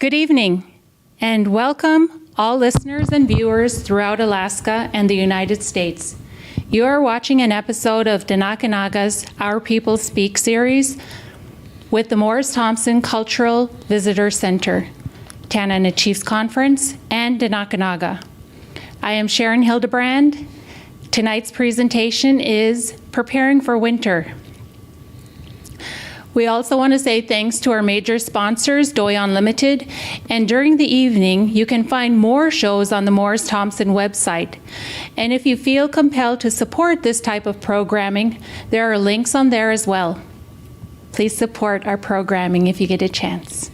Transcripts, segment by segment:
Good evening, and welcome all listeners and viewers throughout Alaska and the United States. You are watching an episode of Danakanaga's Our People Speak series with the Morris Thompson Cultural Visitor Center, Tanana Chiefs Conference, and Danakanaga. I am Sharon Hildebrand. Tonight's presentation is Preparing for Winter. We also want to say thanks to our major sponsors, Doi Unlimited, and during the evening, you can find more shows on the Morris Thompson website. And if you feel compelled to support this type of programming, there are links on there as well. Please support our programming if you get a chance.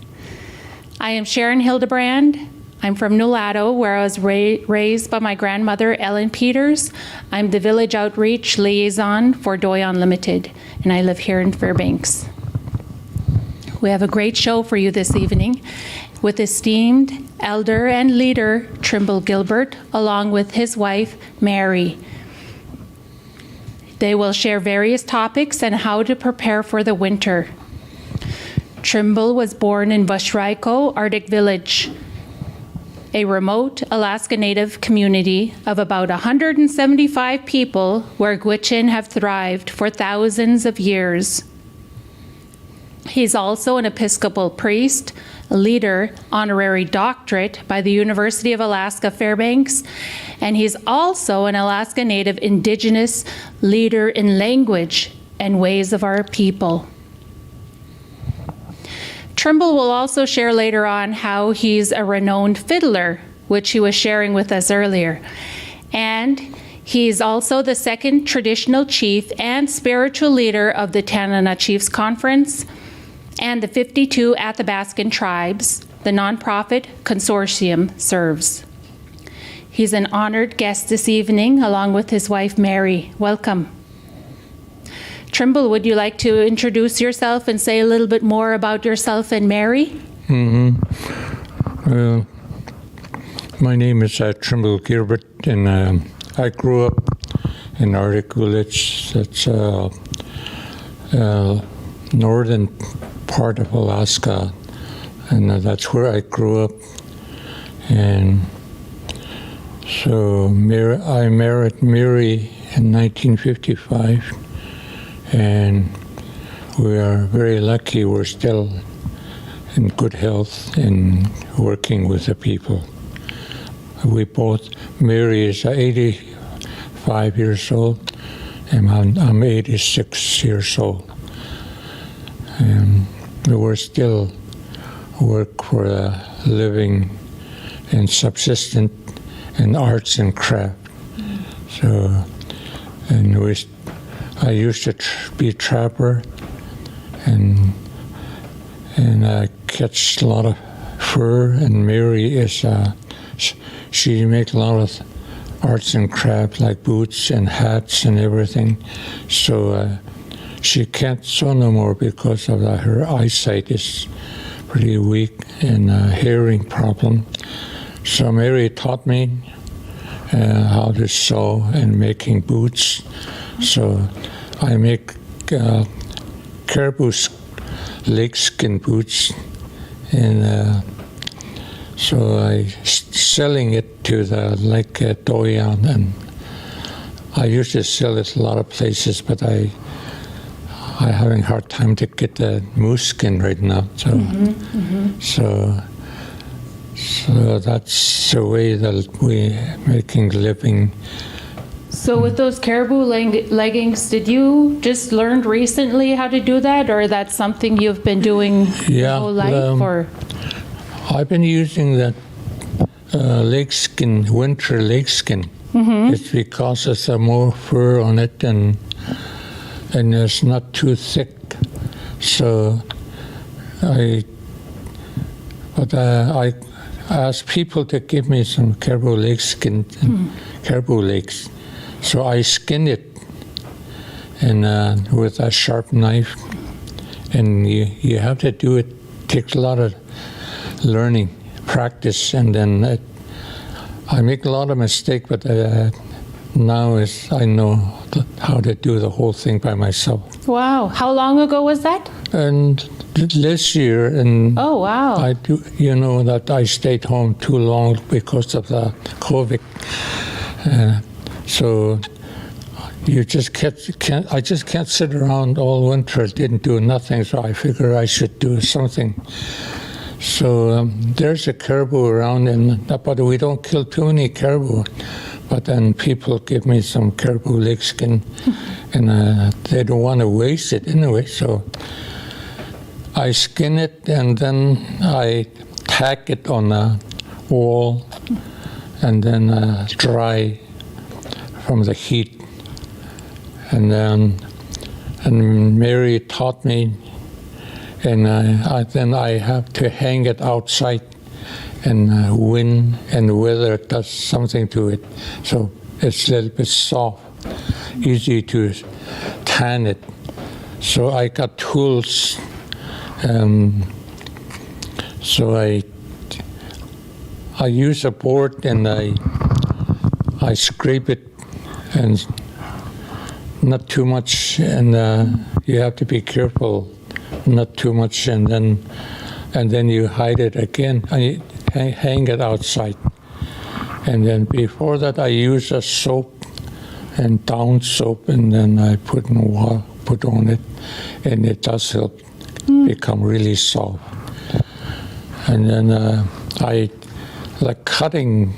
I am Sharon Hildebrand. I'm from Nulato, where I was raised by my grandmother, Ellen Peters. I'm the Village Outreach Liaison for Doi Unlimited, and I live here in Fairbanks. We have a great show for you this evening with esteemed elder and leader Trimble Gilbert, along with his wife, Mary. They will share various topics and how to prepare for the winter. Trimble was born in Vashraiko, Arctic Village, a remote Alaska Native community of about 175 people where Gwich'in have thrived for thousands of years. He's also an Episcopal priest, a leader, honorary doctorate by the University of Alaska Fairbanks, and he's also an Alaska Native Indigenous leader in language and ways of our people. Trimble will also share later on how he's a renowned fiddler, which he was sharing with us earlier. And he's also the second traditional chief and spiritual leader of the Tanana Chiefs Conference and the 52 Athabascan tribes the nonprofit consortium serves. He's an honored guest this evening along with his wife Mary. Welcome. Trimble, would you like to introduce yourself and say a little bit more about yourself and Mary? My name is Trimble Gilbert, and I grew up in Arctic Village. That's northern part of Alaska, and that's where I grew up. And so I married Mary in 1955, and we are very lucky we're still in good health and working with the people. Mary is 85 years old, and I'm 86 years old. And we're still work for a living and subsistent in arts and craft. So, and I used to be a trapper, and I catch a lot of fur. And Mary is she makes a lot of arts and crafts like boots and hats and everything. So she can't sew no more because of her eyesight is pretty weak and a hearing problem. So Mary taught me how to sew and making boots. So I make caribou leg skin boots, and so I selling it to the Doyan, and I used to sell it a lot of places, but I having a hard time to get the moose skin right now. So, so that's the way that we making a living. So with those caribou leggings, did you just learn recently how to do that, or that's something you've been doing your whole life? Or I've been using that leg skin, winter leg skin. It's because there's more fur on it, and it's not too thick. So I asked people to give me some caribou leg skin, caribou legs. So I skinned it, and with a sharp knife. And you have to do it. Takes a lot of learning, practice, and then I make a lot of mistakes, but now I know how to do the whole thing by myself. Wow. How long ago was that? And this year, and Oh, wow. I do, you know, that I stayed home too long because of the COVID. So you just can't. I just can't sit around all winter. Didn't do nothing. So I figure I should do something. So there's a caribou around, but we don't kill too many caribou. But then people give me some caribou leg skin, and they don't want to waste it anyway. So I skin it, and then I tack it on the wall, and then dry from the heat. And Mary taught me, and then I have to hang it outside, and wind and weather does something to it. So it's a little bit soft, easy to tan it. So I got tools. So I use a board, and I scrape it, and not too much, and you have to be careful, not too much, and then you hide it again. I hang it outside, and then before that I use a soap and down soap, and then I put on it, and it does help become really soft. And then the cutting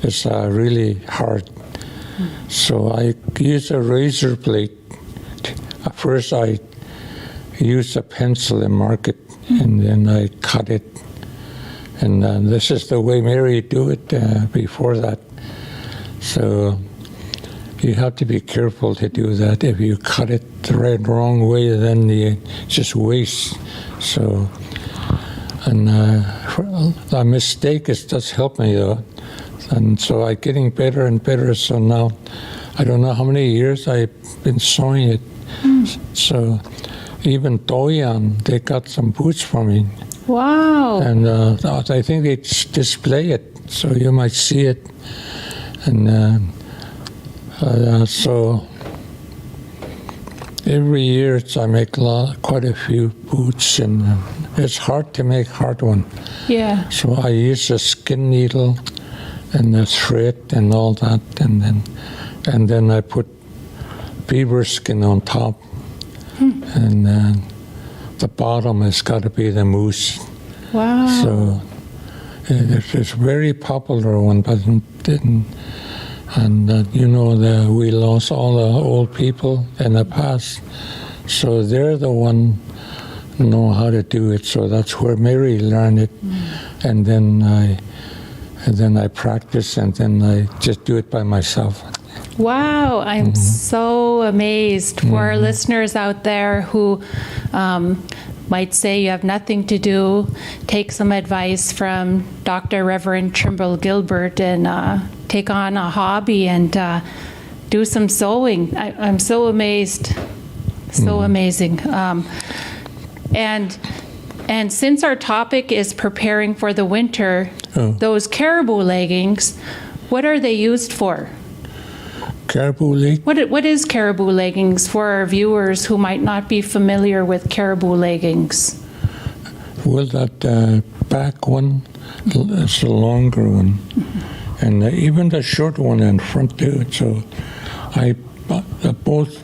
is really hard. So I use a razor blade. First I use a pencil and mark it, and then I cut it. And this is the way Mary do it before that. So you have to be careful to do that. If you cut it the wrong way, then you just waste. So, and the mistake does help me though. And so I'm getting better and better. So now, I don't know how many years I've been sewing it. So even Doyan, they got some boots for me. Wow. And I think they display it, so you might see it. And so every year I make quite a few boots, and it's hard to make hard one. Yeah. So I use a skin needle and a thread and all that, and then I put beaver skin on top, and the bottom has got to be the moose. Wow. So it's a very popular one, but didn't. And you know, we lost all the old people in the past, so they're the one know how to do it. So that's where Mary learned it, and then I practice, and then I just do it by myself. Wow, I'm so amazed. For our listeners out there who might say you have nothing to do, take some advice from Dr. Reverend Trimble Gilbert and take on a hobby and do some sewing. I'm so amazed, so amazing. And since our topic is preparing for the winter, those caribou leggings, what are they used for? Caribou leg? What is caribou leggings for our viewers who might not be familiar with caribou leggings? Well, that back one is a longer one, and even the short one in front too. So both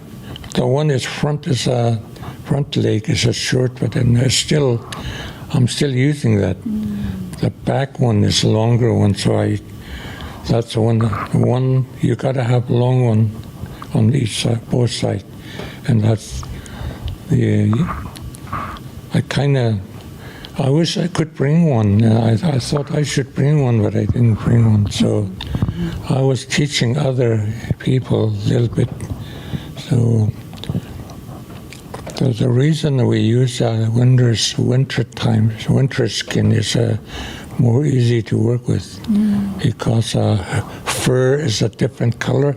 the one is front leg is a short, but then I'm still using that. The back one is a longer one, so that's one you gotta have long one on each side, both sides, and that's I wish I could bring one. I thought I should bring one, but I didn't bring one. So I was teaching other people a little bit. So the reason that we use winter skin is more easy to work with because fur is a different color.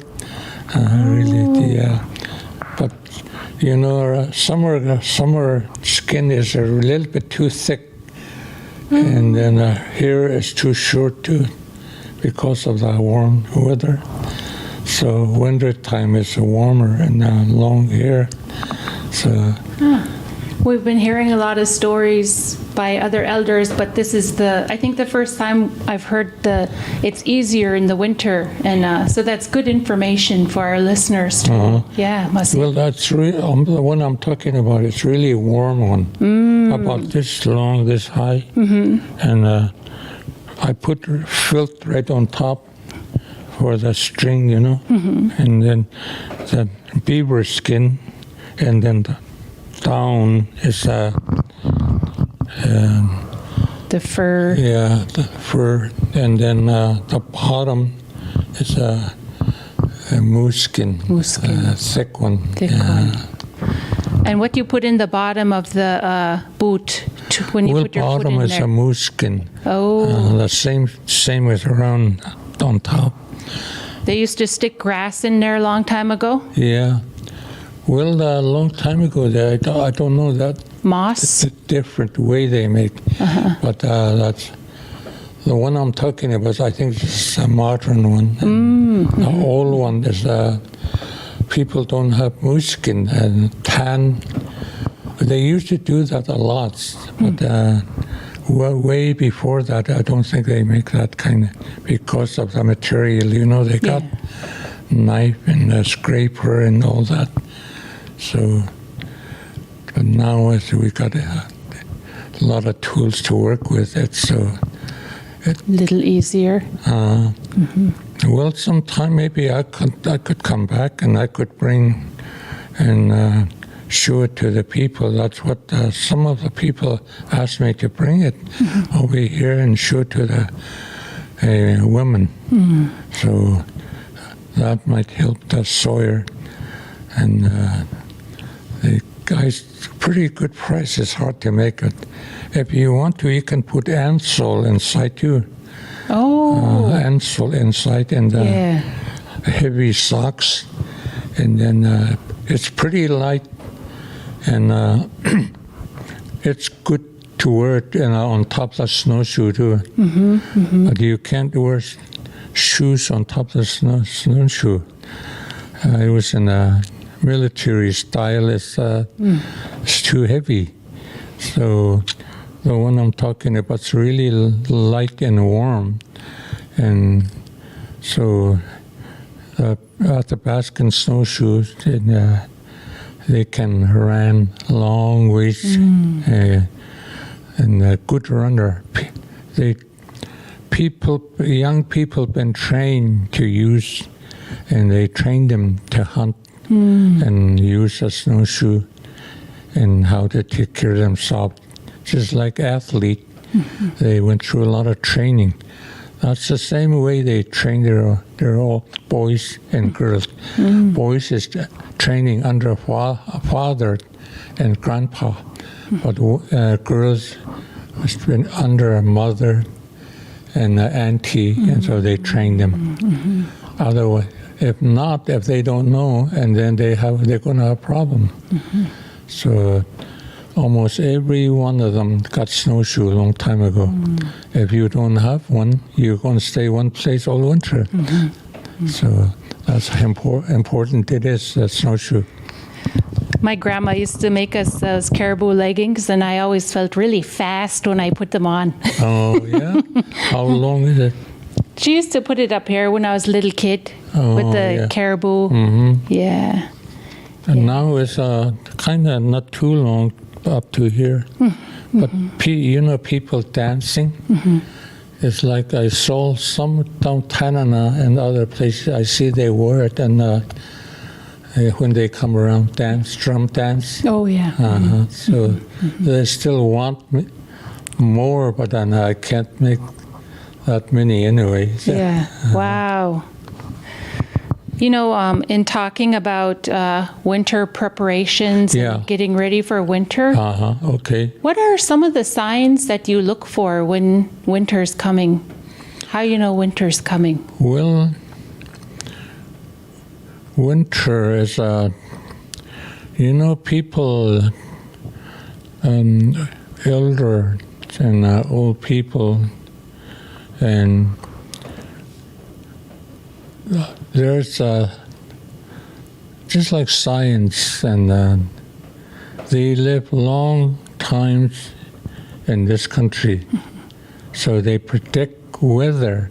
Really, yeah. But you know, summer skin is a little bit too thick, and then hair is too short too, because of the warm weather. So winter time is warmer and long hair. So We've been hearing a lot of stories by other elders, but this is I think the first time I've heard it's easier in the winter, and so that's good information for our listeners too. Yeah, must be. Well, that's really, the one I'm talking about. It's really a warm one, about this long, this high, and I put felt right on top for the string, and then the beaver skin, and then the down is The fur. yeah, the fur, and then the bottom is a moose skin, thick one. Thick one. And what do you put in the bottom of the boot when you put your foot in bottom is there? a moose skin. Oh. The same as around on top. They used to stick grass in there a long time ago? Yeah. Well, a long time ago, I don't know that. Moss? It's a different way they make. But that's the one I'm talking about. I think it's a modern one. The old one is people don't have moose skin and tan. They used to do that a lot, but way before that, I don't think they make that kind of, because of the material. They got knife and a scraper and all that. So, but now we got a lot of tools to work with it, so A little easier. Well, sometime maybe I could come back and I could bring and show it to the people. That's what some of the people asked me to bring it over here and show it to the women. So that might help the sawyer. And the guy's pretty good price. It's hard to make it. If you want to, you can put ansole inside too. Oh. Ansole inside and heavy socks. And then it's pretty light. And it's good to wear it on top of the snowshoe too. But you can't wear shoes on top of the snowshoe. It was in a military style. It's too heavy. So the one I'm talking about is really light and warm. And so at the Baskin snowshoes, they can run long ways and a good runner. Young people been trained to use, and they train them to hunt and use a snowshoe and how to take care of themselves. Just like athlete, they went through a lot of training. That's the same way they train their all boys and girls. Boys is training under father and grandpa, but girls has been under a mother and an auntie, and so they train them. Otherwise, if they don't know, and then they're going to have a problem. So almost every one of them got snowshoe a long time ago. If you don't have one, you're going to stay one place all winter. So that's how important it is, that snowshoe. My grandma used to make us those caribou leggings, and I always felt really fast when I put them on. Oh, yeah? How long is it? She used to put it up here when I was a little kid with the caribou. Yeah. And now it's kind of not too long up to here. But people dancing. It's like I saw some down Tanana and other places. I see they wear it, and when they come around, drum dance. Oh, yeah. So they still want more, but then I can't make that many anyway. So. Yeah. Wow. In talking about winter preparations and getting ready for winter, okay. what are some of the signs that you look for when winter's coming? How you know winter's coming? Well, winter is, people, elder and old people, and there's just like science, and they live long times in this country, so they predict weather,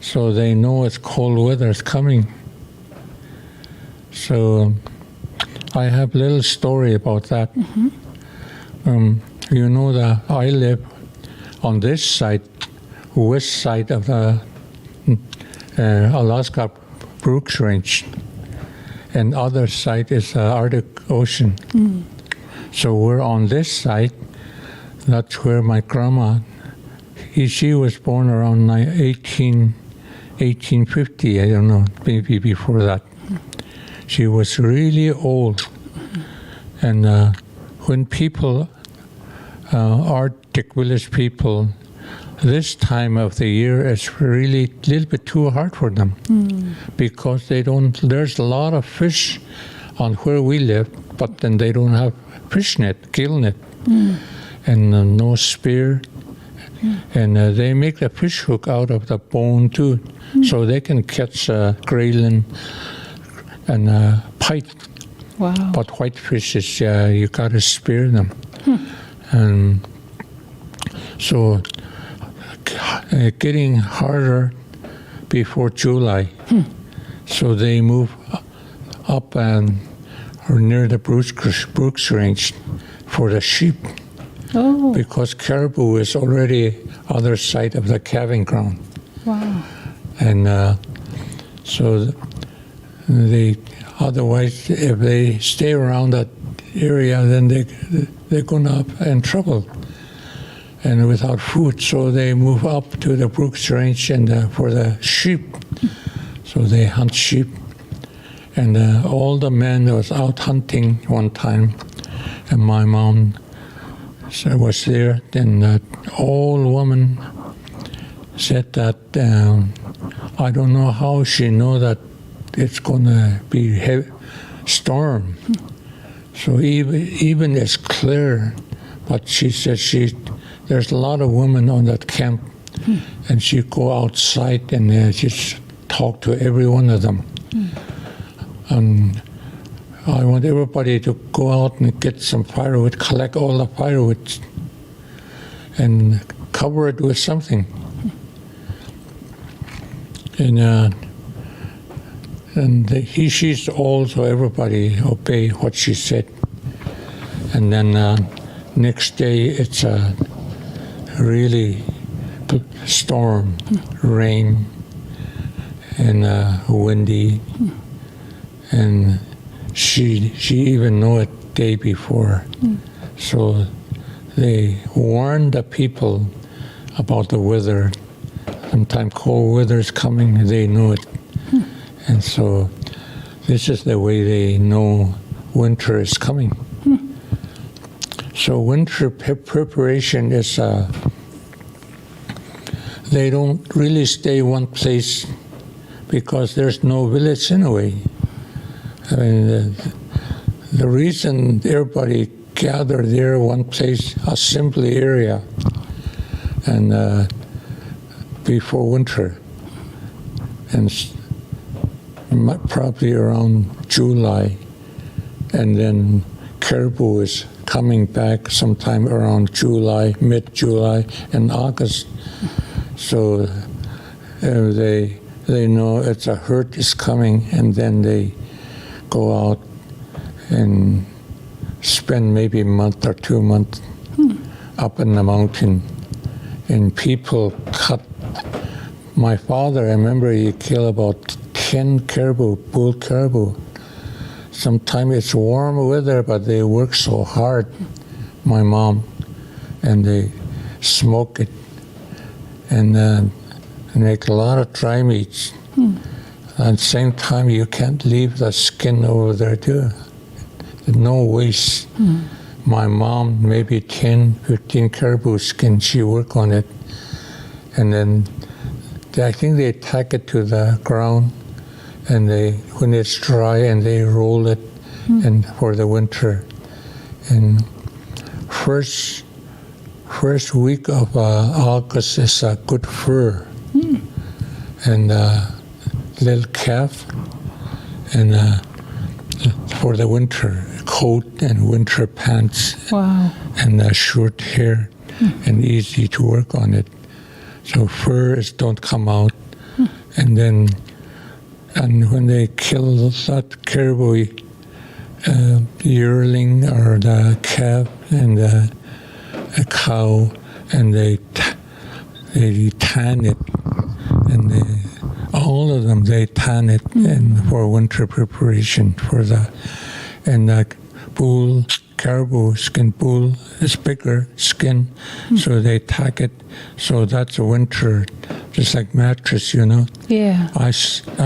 so they know it's cold weather is coming. So I have a little story about that. You know that I live on this side, west side of the Alaska Brooks Range, and other side is the Arctic Ocean. So we're on this side. That's where my grandma, she was born around 1850, I don't know, maybe before that. She was really old. And when people, Arctic village people, this time of the year is really a little bit too hard for them because there's a lot of fish on where we live, but then they don't have fish net, gill net, and no spear. And they make the fish hook out of the bone too, so they can catch grayling and pike. Wow. But whitefish is, you got to spear them. And so getting harder before July. So they move up and or near the Brooks Range for the sheep. Oh, Because caribou is already other side of the calving ground. wow. And so they, otherwise, if they stay around that area, then they're going to be in trouble and without food. So they move up to the Brooks Range and for the sheep. So they hunt sheep. And all the men was out hunting one time, and my mom was there. Then that old woman said that I don't know how she know that it's going to be heavy storm. So even it's clear, but she said there's a lot of women on that camp, and she go outside and just talk to every one of them. I want everybody to go out and get some firewood, collect all the firewood, and cover it with something. And she's old, so everybody obey what she said. And then next day it's a really storm, rain, and windy, and she even knew it day before. So they warned the people about the weather. Sometimes cold weather is coming, they knew it. And so this is the way they know winter is coming. So winter preparation is, they don't really stay one place because there's no village anyway. I mean, the reason everybody gathered there one place, assembly area, and before winter, and probably around July, and then caribou is coming back sometime around July, mid-July, and August. So they know it's a herd is coming, and then they go out and spend maybe a month or 2 months up in the mountain, and people cut. My father, I remember he killed about 10 caribou, bull caribou. Sometimes it's warm weather, but they work so hard, my mom, and they smoke it and make a lot of dry meats. At the same time, you can't leave the skin over there too. There's no waste. My mom, maybe 10, 15 caribou skin, she work on it. And then I think they tack it to the ground, and when it's dry, and they roll it and for the winter. And first week of August is a good fur, and little calf, and for the winter, coat and winter pants Wow. and short hair, and easy to work on it. So furs don't come out. And then, and when they kill that caribou yearling or the calf and a cow, and they tan it, and all of them they tan it, and for winter preparation for the, and the bull, caribou skin bull is bigger skin, so they tack it, so that's a winter, just like mattress, you know. Yeah. I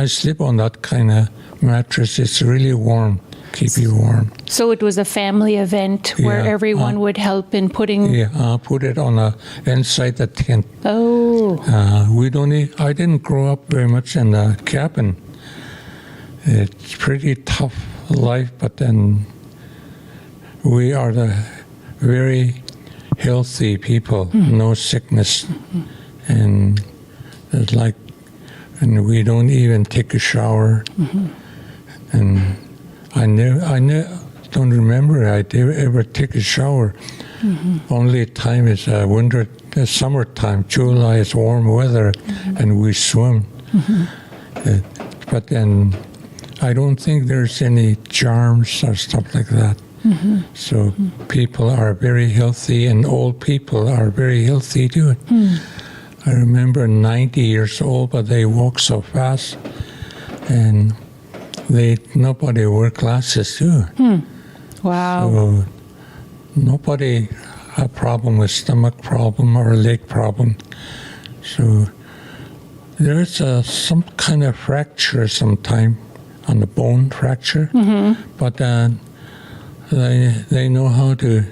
sleep on that kind of mattress. It's really warm, keep you warm. So it was a family event where Yeah, everyone would help in putting. Yeah, I put it on inside the tent. Oh. I didn't grow up very much in the cabin. It's pretty tough life, but then we are the very healthy people, no sickness, and it's like, and we don't even take a shower, and I don't remember I ever take a shower. Only time is winter, summertime. July is warm weather, and we swim. But then I don't think there's any germs or stuff like that. So people are very healthy, and old people are very healthy too. I remember 90 years old, but they walk so fast, and nobody wear glasses too. Wow. So nobody have problem with stomach problem or leg problem. So there's some kind of fracture sometime on the bone fracture, but they know how to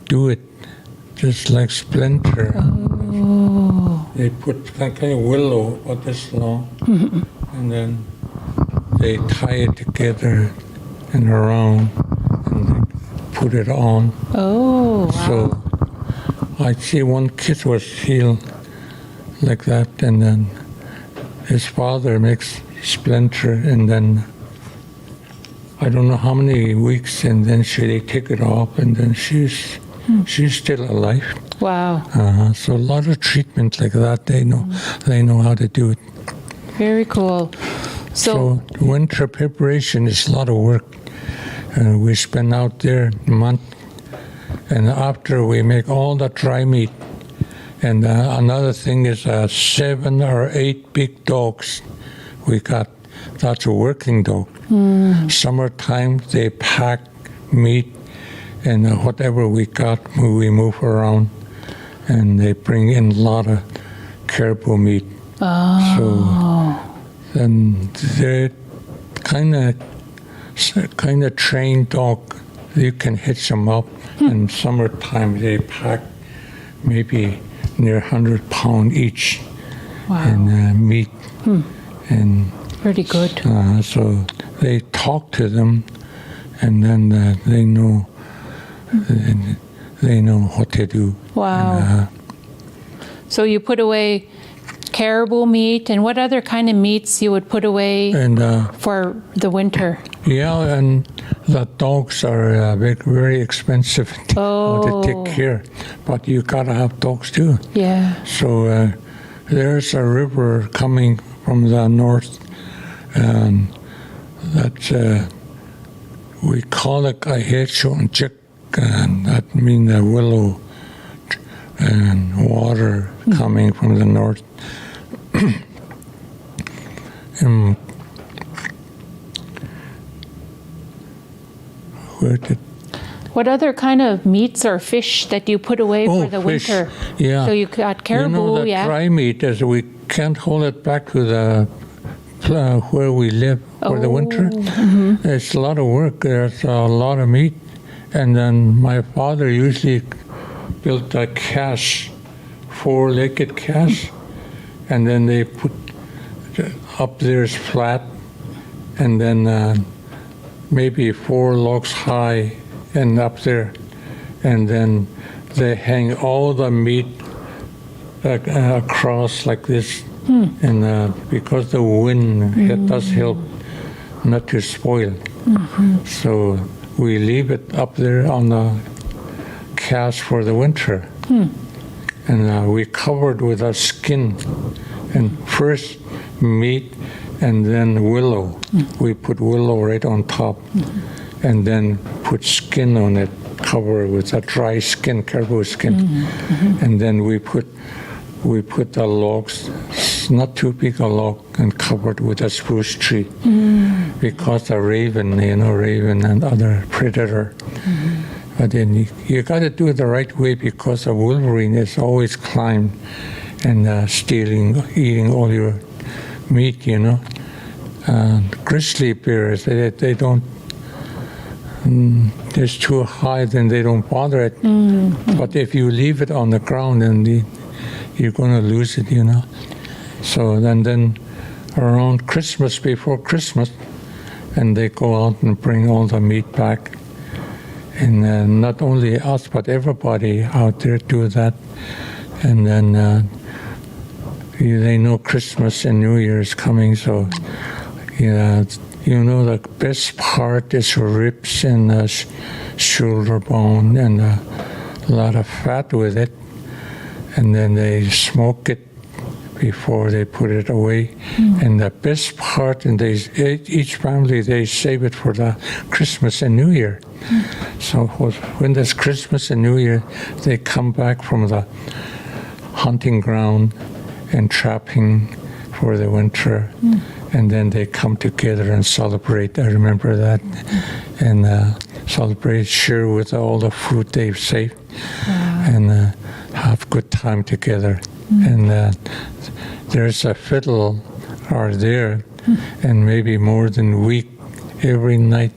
do it, just like splinter. Oh. They put kind of willow about this long, and then they tie it together and around, and they put it on. Oh. Wow. So I see one kid was healed like that, and then his father makes splinter, and then I don't know how many weeks, and then they take it off, and then she's still alive. Wow. So a lot of treatment like that, they know how to do it. Very cool. So winter preparation is a lot of work. We spend out there a month, and after we make all the dry meat. And another thing is 7 or 8 big dogs we got. That's a working dog. Summertime, they pack meat, and whatever we got, we move around, and they bring in a lot of caribou meat. Oh. So then they're kind of trained dog. You can hitch them up. In summertime, they pack maybe near 100 pounds each. Wow. And meat. And Pretty good. so they talk to them, and then they know what to do. Wow. And, So you put away caribou meat, and what other kind of meats you would put away for the winter? Yeah, and the dogs are very expensive to take care, but you gotta have dogs too. Yeah. So there's a river coming from the north, and that's we call it Kahechonchik, and that means the willow and water coming from the north. What other kind of meats or fish that you put away for the fish. winter? Yeah. So you got caribou, the yeah. dry meat is we can't hold it back to the where we live for the winter. It's a lot of work. There's a lot of meat, and then my father usually built a cache, 4-legged cache, and then they put up there is flat, and then maybe 4 logs high and up there, and then they hang all the meat across like this, and because the wind it does help not to spoil. So we leave it up there on the cask for the winter. And we covered with a skin. And first meat and then willow. We put willow right on top. And then put skin on it, cover it with a dry skin, caribou skin. And then we put the logs, not too big a log, and covered with a spruce tree. Because the raven, raven and other predator. But then you got to do it the right way, because the wolverine is always climbing and stealing, eating all your meat, grizzly bears, they don't, it's too high, then they don't bother it. But if you leave it on the ground, then you're going to lose it, So then around Christmas, before Christmas, and they go out and bring all the meat back. And not only us, but everybody out there do that. And then they know Christmas and New Year is coming, so the best part is ribs and shoulder bone and a lot of fat with it. And then they smoke it before they put it away. And the best part, and each family, they save it for the Christmas and New Year. So when there's Christmas and New Year, they come back from the hunting ground and trapping for the winter. And then they come together and celebrate. I remember that. And celebrate, share with all the food they've saved. And have good time together. And there's a fiddle are there, and maybe more than a week, every night,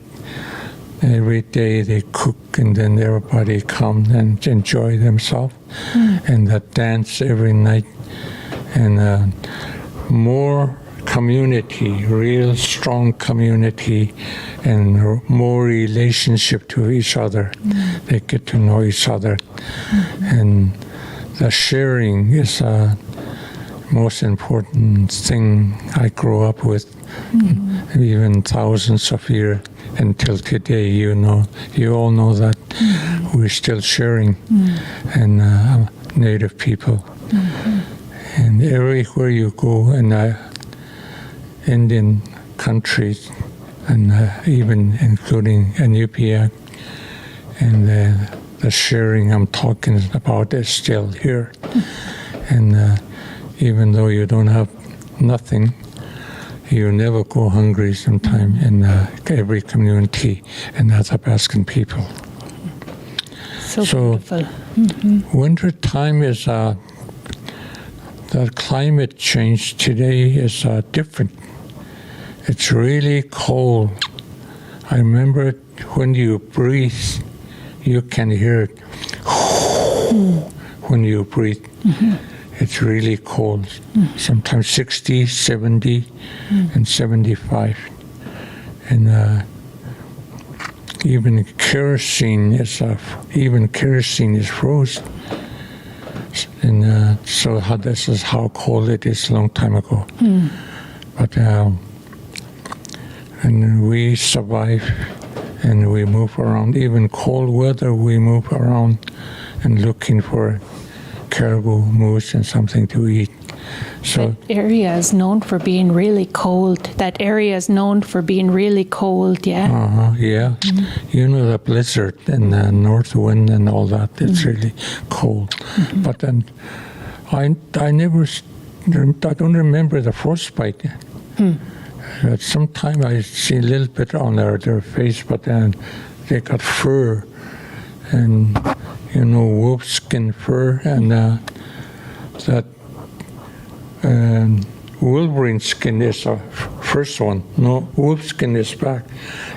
every day they cook, and then everybody comes and enjoy themselves, and dance every night, and more community, real strong community, and more relationship to each other. They get to know each other, and the sharing is a most important thing I grew up with, even thousands of years until today. You all know that we're still sharing, and Native people, and everywhere you go in Indian countries, and even including Inupiaq, and the sharing I'm talking about is still here. And even though you don't have nothing, you never go hungry sometime in every community, and that's Athabascan people. So beautiful. Winter time is, the climate change today is different. It's really cold. I remember when you breathe, you can hear it when you breathe. It's really cold. Sometimes 60, 70, and 75. And even kerosene is frozen. And so this is how cold it is a long time ago. But and we survive, and we move around. Even cold weather, we move around and looking for caribou, moose, and something to eat. So that area is known for being really cold. Yeah. Yeah. The blizzard and the north wind and all that. It's really cold. But then I don't remember the frostbite. Sometimes I see a little bit on their face, but then they got fur, and wolf skin fur, and that wolverine skin is the first one. No, wolf skin is back,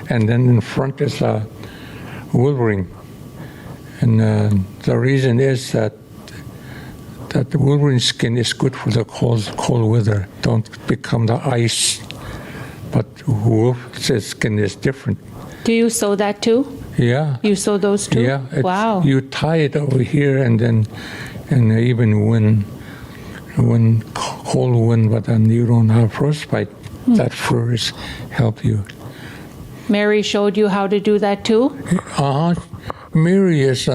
and then in front is a wolverine. And the reason is that the wolverine skin is good for the cold weather. Don't become the ice. But wolf's skin is different. Do you sew that too? Yeah. You sew those too? Yeah. Wow. You tie it over here, and even when cold wind, but then you don't have frostbite, that furs help you. Mary showed you how to do that too? Mary is,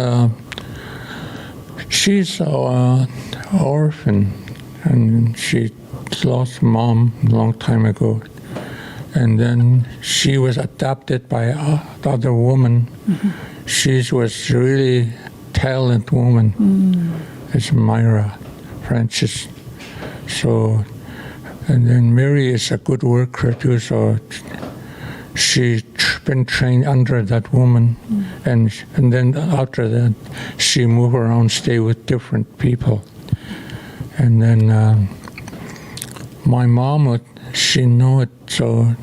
she's an orphan, and she lost mom a long time ago. And then she was adopted by another woman. She was really talented woman. It's Myra Francis. So, and then Mary is a good worker too, so she's been trained under that woman. And then after that, she moved around, stay with different people. And then my mom, she knew it, so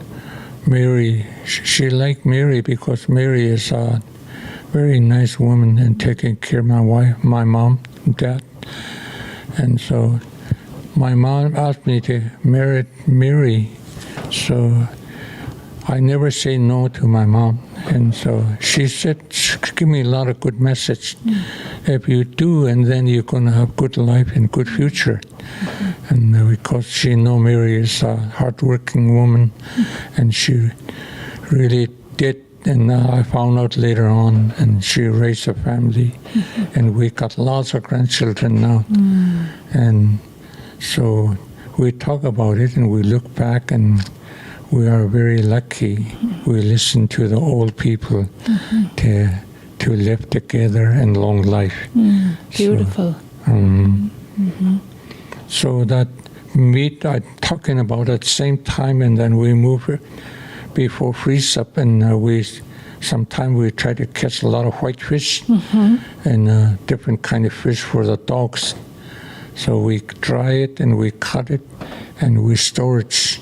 Mary, she liked Mary because Mary is a very nice woman and taking care of my wife, my mom and dad. And so my mom asked me to marry Mary, so I never say no to my mom. And so she said, give me a lot of good message. If you do, and then you're going to have good life and good future. And because she know Mary is a hardworking woman, and she really did. And I found out later on, and she raised a family, and we got lots of grandchildren now. And so we talk about it, and we look back, and we are very lucky. We listen to the old people to live together and long life. Beautiful. So that meat I'm talking about at the same time, and then we move before freeze up, and sometimes we try to catch a lot of whitefish and different kind of fish for the dogs. So we dry it and we cut it and we store it.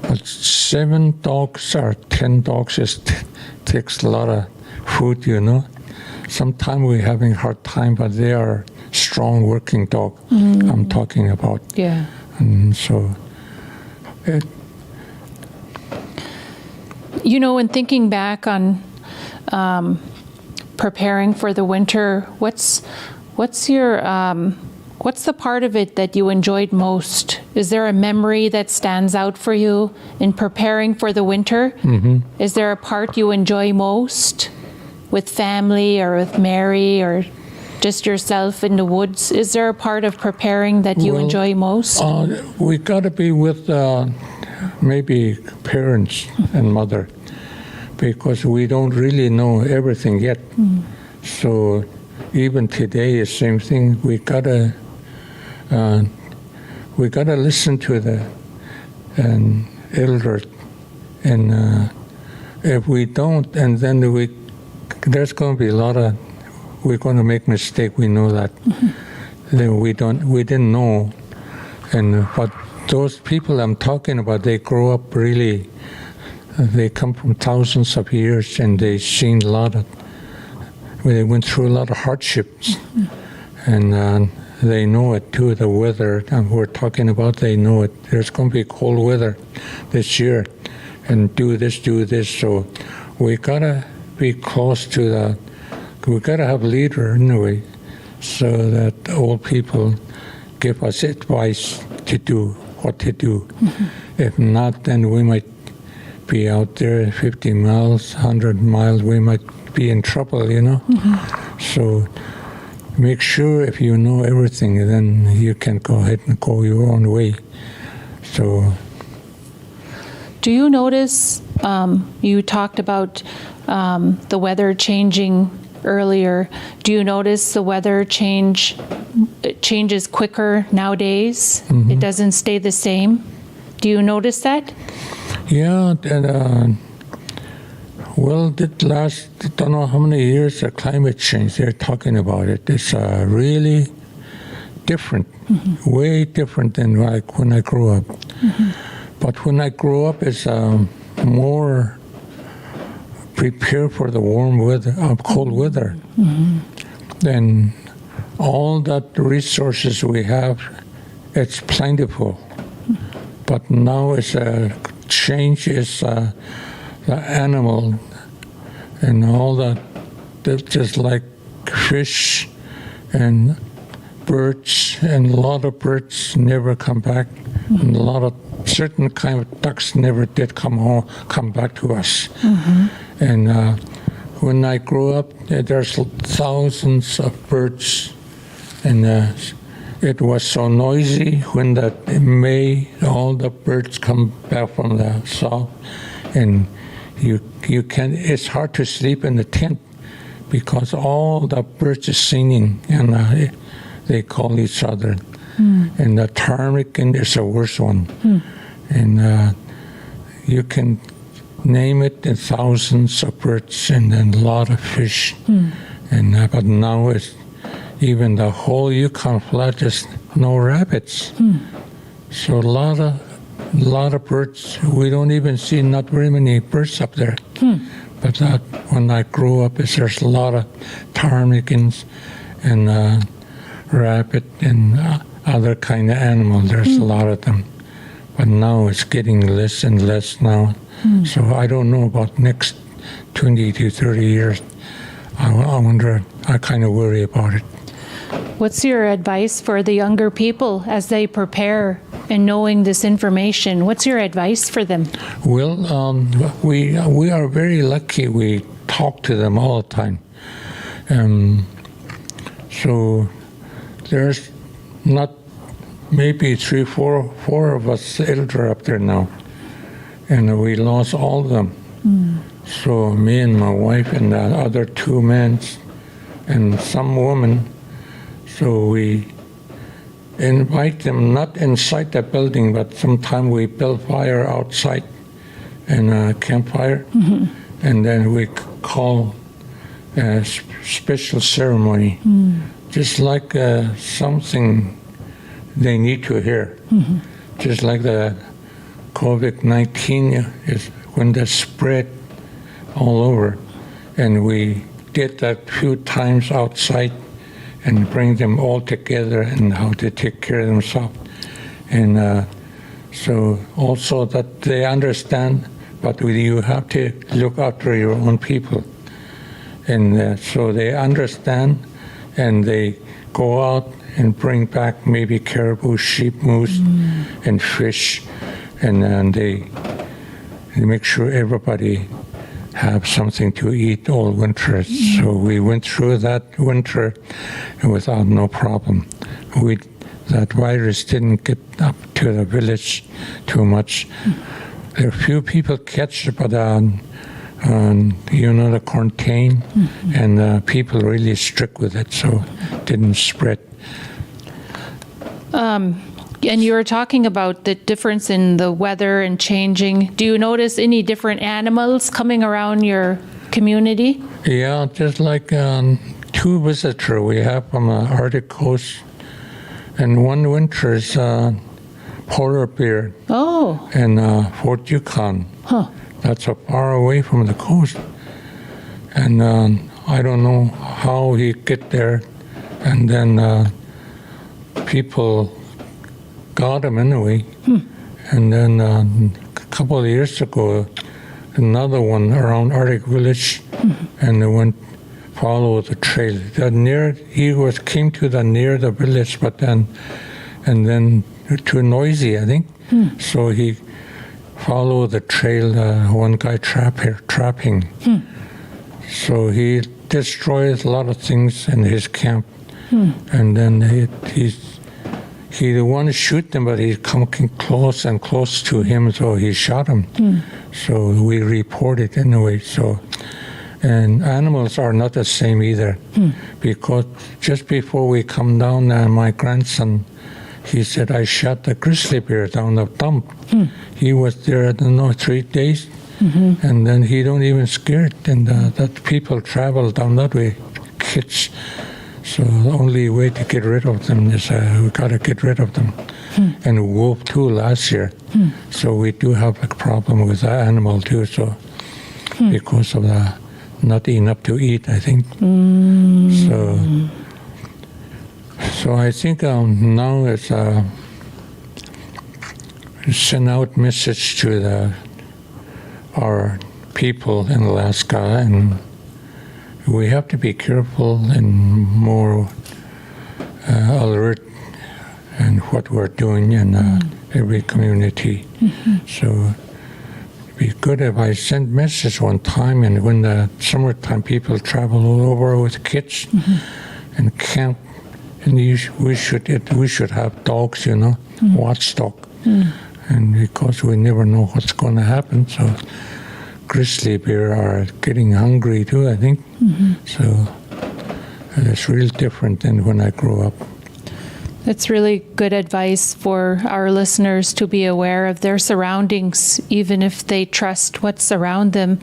But 7 dogs or 10 dogs takes a lot of food, you know. Sometimes we're having a hard time, but they are strong working dog I'm talking about. Yeah. And so you know, when thinking back on preparing for the winter, what's the part of it that you enjoyed most? Is there a memory that stands out for you in preparing for the winter? Is there a part you enjoy most with family or with Mary or just yourself in the woods? Is there a part of preparing that you enjoy most? We got to be with maybe parents and mother, because we don't really know everything yet. So even today, the same thing. We gotta listen to the elder, and if we don't, and then there's going to be a lot of, we're going to make mistake. We know that. Then we didn't know, but those people I'm talking about, they grow up really. They come from thousands of years, and they've seen a lot of. They went through a lot of hardships, and they know it too. The weather we're talking about, they know it. There's going to be cold weather this year, and do this. So we gotta be close to that. We gotta have leader anyway, so that old people give us advice to do what to do. If not, then we might be out there 50 miles, 100 miles. We might be in trouble, you know. So make sure if you know everything, then you can go ahead and go your own way. So, do you notice, you talked about the weather changing earlier. Do you notice the weather changes quicker nowadays? It doesn't stay the same? Do you notice that? Yeah, and the last, I don't know how many years, the climate change, they're talking about it. It's really different, way different than like when I grew up. But when I grew up, it's more prepared for the warm weather, cold weather. Then all that resources we have, it's plentiful. But now it's a change, is the animal and all that, just like fish and birds, and a lot of birds never come back, and a lot of certain kind of ducks never did come back to us. And when I grew up, there's thousands of birds, and it was so noisy when that May, all the birds come back from the south, and you can. It's hard to sleep in the tent because all the birds are singing, and they call each other. And the ptarmigan is the worst one, and you can name it in thousands of birds and then a lot of fish. And but now it's even the whole Yukon Flat is no rabbits. So a lot of birds. We don't even see not very many birds up there. But when I grew up, there's a lot of ptarmigans and rabbit and other kind of animals. There's a lot of them. But now it's getting less and less now. So I don't know about next 20 to 30 years. I wonder, I kind of worry about it. What's your advice for the younger people as they prepare and knowing this information? What's your advice for them? Well, we are very lucky. We talk to them all the time. So there's not maybe four of us elder up there now, and we lost all of them. So me and my wife and the other two men and some woman. So we invite them not inside the building, but sometime we build fire outside and a campfire, and then we call a special ceremony, just like something they need to hear. Just like the COVID-19 is when they spread all over, and we did that few times outside and bring them all together and how to take care of themselves. And so also that they understand, but you have to look after your own people. And so they understand, and they go out and bring back maybe caribou, sheep, moose, and fish, and they make sure everybody have something to eat all winter. So we went through that winter without no problem. That virus didn't get up to the village too much. There are few people catch it, but the quarantine, and people really strict with it, so it didn't spread. And you were talking about the difference in the weather and changing. Do you notice any different animals coming around your community? Yeah, just like two visitors we have from the Arctic coast, and one winter is polar bear. Oh. And Fort Yukon. That's so far away from the coast. And I don't know how he get there. And then people got him anyway. And then a couple of years ago, another one around Arctic Village, and they went follow the trail. He came to near the village, but then too noisy, I think. So he followed the trail. One guy trapping. So he destroyed a lot of things in his camp, and then he didn't want to shoot them, but he come close and close to him, so he shot him. So we reported anyway. So, and animals are not the same either, because just before we come down, my grandson, he said, I shot the grizzly bear down the dump. He was there, I don't know, 3 days, and then he don't even scared. And that people travel down that way, kids. So the only way to get rid of them is we got to get rid of them. And wolf too last year. So we do have a problem with that animal too. So because of the not enough to eat, I think. So I think now it's send out message to our people in Alaska, and we have to be careful and more alert and and what we're doing in every community. So it'd be good if I sent message one time, and when the summertime people travel all over with kids and camp, and we should have dogs, watchdog, and because we never know what's going to happen, so grizzly bear are getting hungry too, I think. So it's real different than when I grew up. That's really good advice for our listeners to be aware of their surroundings, even if they trust what's around them.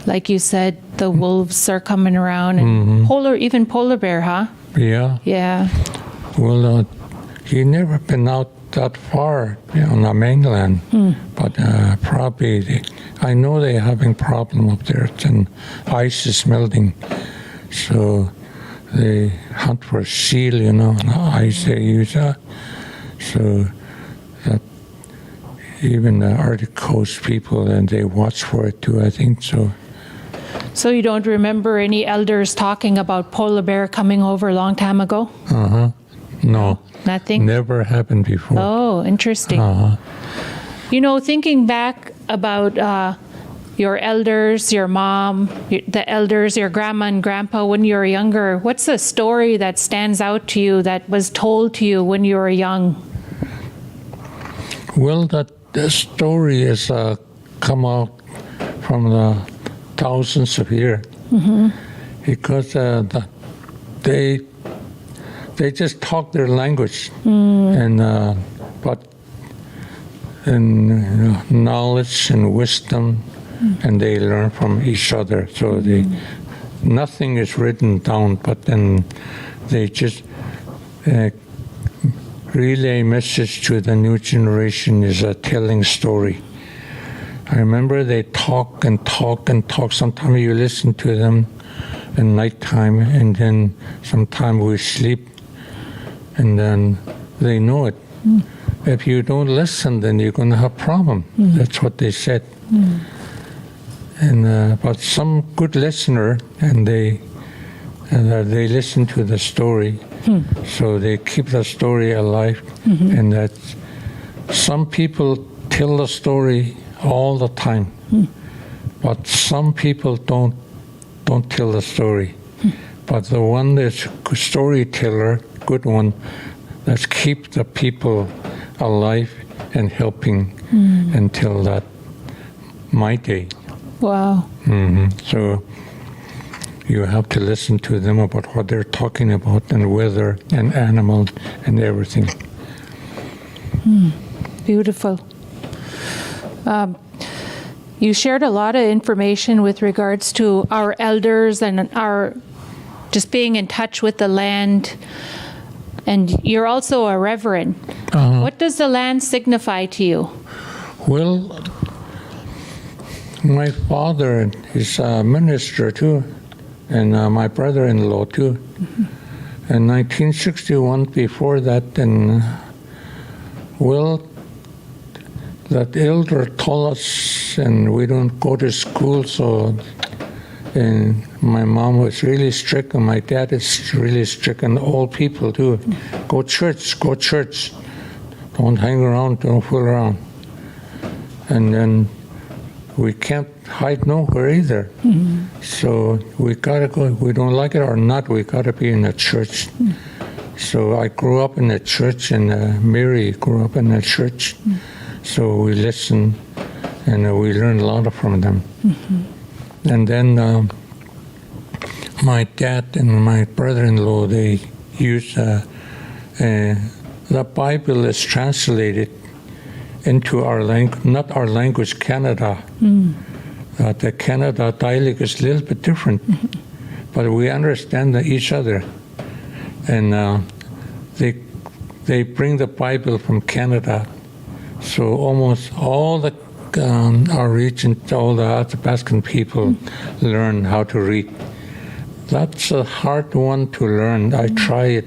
Like you said, the wolves are coming around, and even polar bear, huh? Yeah. Yeah. Well, he never been out that far on the mainland, but probably I know they're having problem up there, and ice is melting, so they hunt for seal, and ice they use that. So that even the Arctic coast people, and they watch for it too, I think so. So you don't remember any elders talking about polar bear coming over a long time ago? No. Nothing? Never happened before. Oh, interesting. Thinking back about your elders, your mom, the elders, your grandma and grandpa when you were younger, what's a story that stands out to you that was told to you when you were young? Well, the story is come out from the thousands of years, because they just talk their language, and but knowledge and wisdom, and they learn from each other. So nothing is written down, but then they just relay message to the new generation is a telling story. I remember they talk and talk and talk. Sometimes you listen to them at nighttime, and then sometimes we sleep, and then they know it. If you don't listen, then you're going to have problem. That's what they said. And but some good listener, and they listen to the story, so they keep the story alive. And that some people tell the story all the time, but some people don't tell the story. But the one that's storyteller, good one, that's keep the people alive and helping until that my day. Wow. So you have to listen to them about what they're talking about, and weather and animals and everything. Beautiful. You shared a lot of information with regards to our elders and our just being in touch with the land. And you're also a reverend. What does the land signify to you? Well, my father is a minister too, and my brother-in-law too. In 1961, before that, then, well, that elder told us, and we don't go to school, so, and my mom was really strict, and my dad is really strict, and all people too. Go church. Don't hang around, don't fool around. And then we can't hide nowhere either. So we gotta go, we don't like it or not, we gotta be in a church. So I grew up in a church, and Mary grew up in a church. So we listen, and we learn a lot from them. And then my dad and my brother-in-law, they use the Bible is translated into our language, not our language, Canada. The Canada dialect is a little bit different, but we understand each other. And they bring the Bible from Canada, so almost all the our region, all the Athabascan people learn how to read. That's a hard one to learn. I try it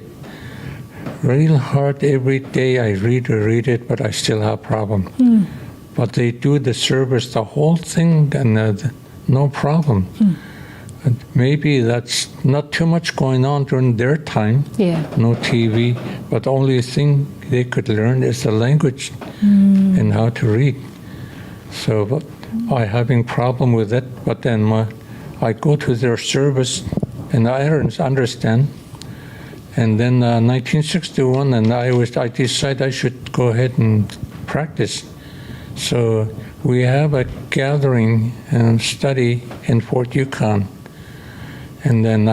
real hard every day. I read it, but I still have problem. But they do the service, the whole thing, and no problem. And maybe that's not too much going on during their time. Yeah. No TV, but the only thing they could learn is the language and how to read. So but I having problem with it, but then I go to their service and I understand. And then 1961, and I decided I should go ahead and practice. So we have a gathering and study in Fort Yukon, and then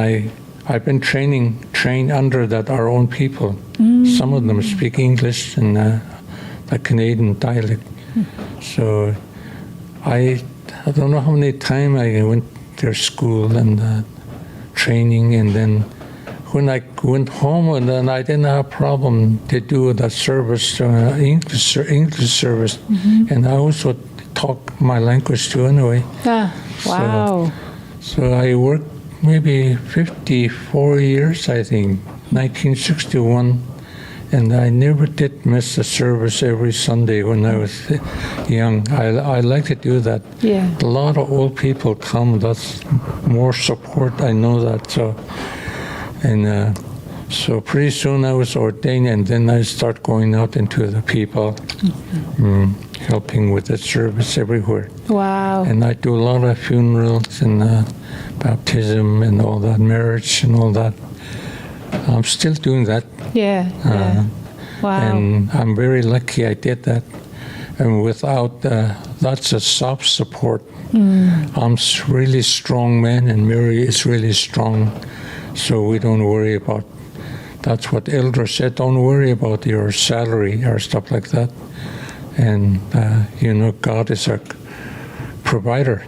I've been trained under that our own people. Some of them speak English and the Canadian dialect. So I don't know how many times I went to their school and training, and then when I went home, and then I didn't have a problem to do the service, English service, and I also talk my language too anyway. Wow. So I worked maybe 54 years, I think, 1961, and I never did miss a service every Sunday when I was young. I like to do that. Yeah. A lot of old people come. That's more support. I know that. So pretty soon I was ordained, and then I start going out into the people, helping with the service everywhere. Wow. And I do a lot of funerals and baptism and all that, marriage and all that. I'm still doing that. Yeah. Wow. And I'm very lucky I did that. And without lots of soft support, I'm really strong man, and Mary is really strong. So we don't worry about, that's what Elder said, don't worry about your salary or stuff like that. And, God is our provider.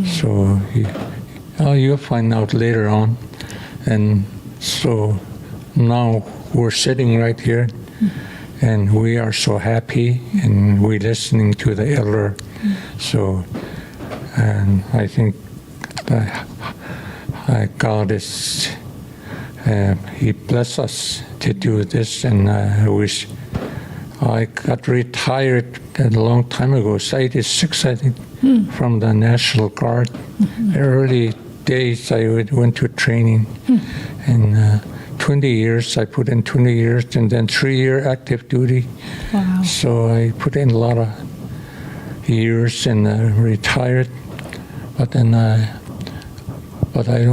So you'll find out later on. And so now we're sitting right here, and we are so happy, and we're listening to the Elder. So, and I think that God is, He blessed us to do this, and I got retired a long time ago, 86, I think, from the National Guard. Early days, I went to training, and 20 years, I put in 20 years, and then 3-year active duty. Wow. So I put in a lot of years and retired, but then but I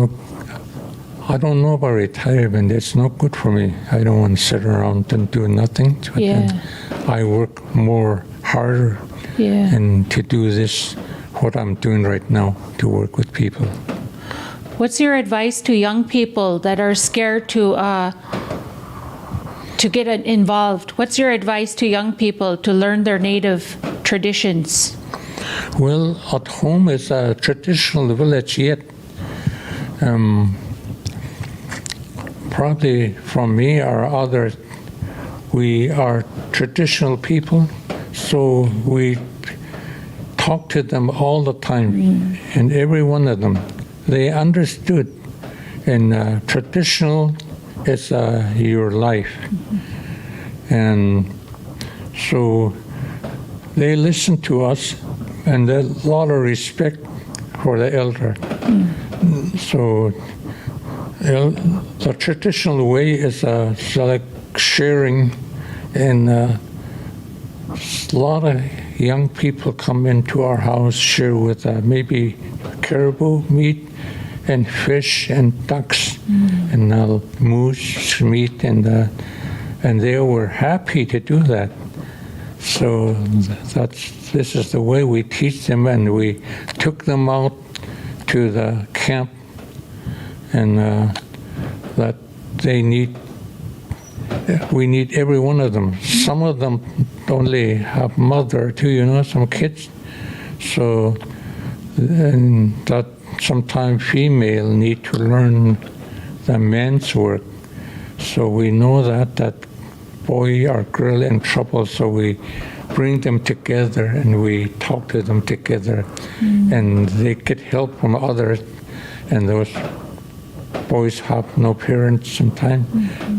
don't know about retirement. It's not good for me. I don't want to sit around and do nothing. But then I work harder and to do this, what I'm doing right now, to work with people. What's your advice to young people that are scared to get involved? What's your advice to young people to learn their native traditions? Well, at home is a traditional village yet. Probably from me or others, we are traditional people, so we talk to them all the time, and every one of them, they understood. And traditional is your life. And so they listen to us, and there's a lot of respect for the elder. So the traditional way is like sharing, and a lot of young people come into our house, share with maybe caribou meat and fish and ducks and moose meat, and they were happy to do that. So this is the way we teach them, and we took them out to the camp, and that we need every one of them. Some of them only have mother too, some kids. So, and that sometimes female need to learn the man's work. So we know that boy or girl in trouble, so we bring them together and we talk to them together, and they get help from others, and those boys have no parents sometimes,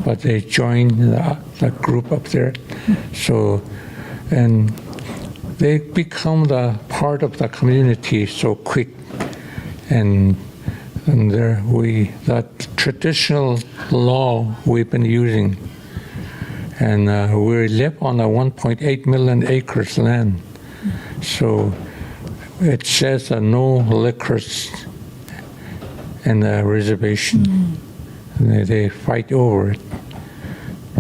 but they join the group up there. So, and they become the part of the community so quick, and that traditional law we've been using, And we live on a 1.8 million acres land. So it says no liquors in the reservation. They fight over it.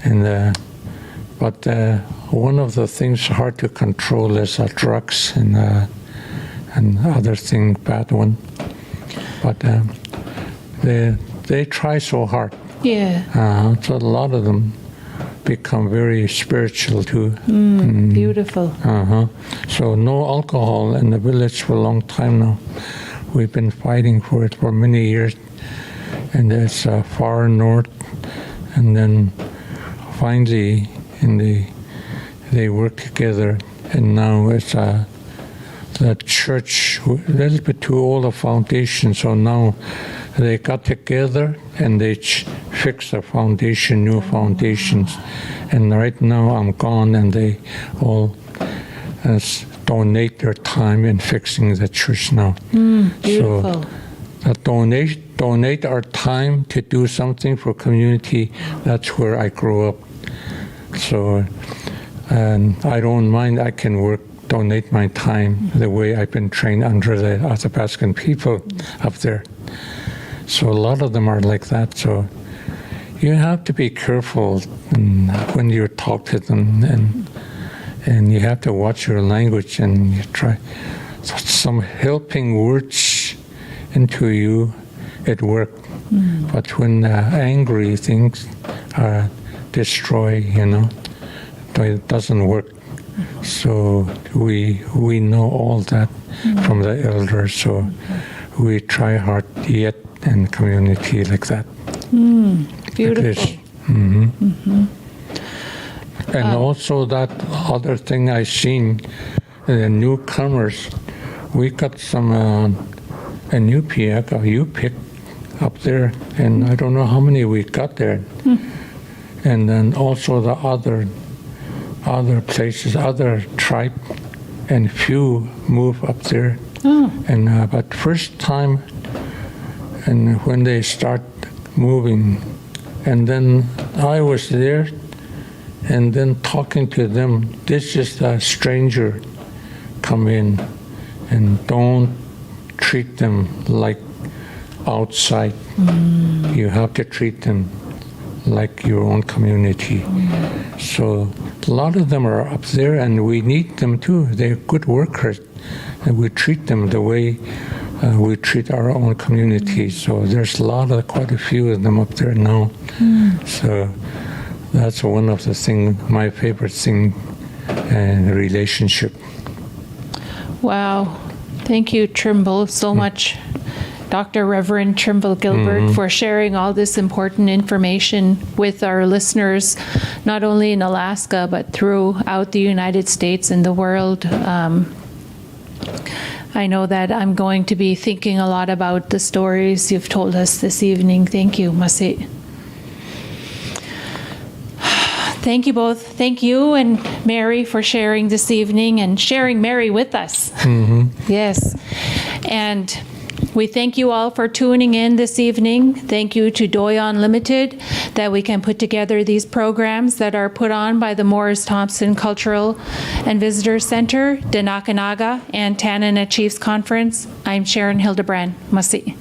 And but one of the things hard to control is drugs and other things, bad one. But they try so hard. Yeah. So a lot of them become very spiritual too. Beautiful. So no alcohol in the village for a long time now. We've been fighting for it for many years, and it's far north. And then finally, they work together, and now it's the church a little bit too old a foundation. So now they got together and they fixed the foundation, new foundations. And right now I'm gone, and they all donate their time in fixing the church now. Beautiful. So donate our time to do something for community. That's where I grew up. So, and I don't mind. I can donate my time the way I've been trained under the Athabascan people up there. So a lot of them are like that. So you have to be careful when you talk to them, and you have to watch your language, and you try some helping words into you. It worked, but when angry things destroy, it doesn't work. So we know all that from the elders. So we try hard yet in community like that. Beautiful. And also that other thing I seen, the newcomers, we got some a new you pick up there, and I don't know how many we got there. And then also the other places, other tribe, and few move up there. And but first time, and when they start moving, and then I was there, and then talking to them. This is a stranger come in, and don't treat them like outside. You have to treat them like your own community. So a lot of them are up there, and we need them too. They're good workers, and we treat them the way we treat our own community. So there's quite a few of them up there now. So that's one of the my favorite thing, relationship. Wow. Thank you, Trimble, so much. Dr. Reverend Trimble Gilbert, for sharing all this important information with our listeners, not only in Alaska, but throughout the United States and the world. I know that I'm going to be thinking a lot about the stories you've told us this evening. Thank you, Masi. Thank you both. Thank you and Mary for sharing this evening and sharing Mary with us. Yes. And we thank you all for tuning in this evening. Thank you to Doyon Limited that we can put together these programs that are put on by the Morris Thompson Cultural and Visitor Center, Denakanaga, and Tanana Chiefs Conference. I'm Sharon Hildebrand. Masi.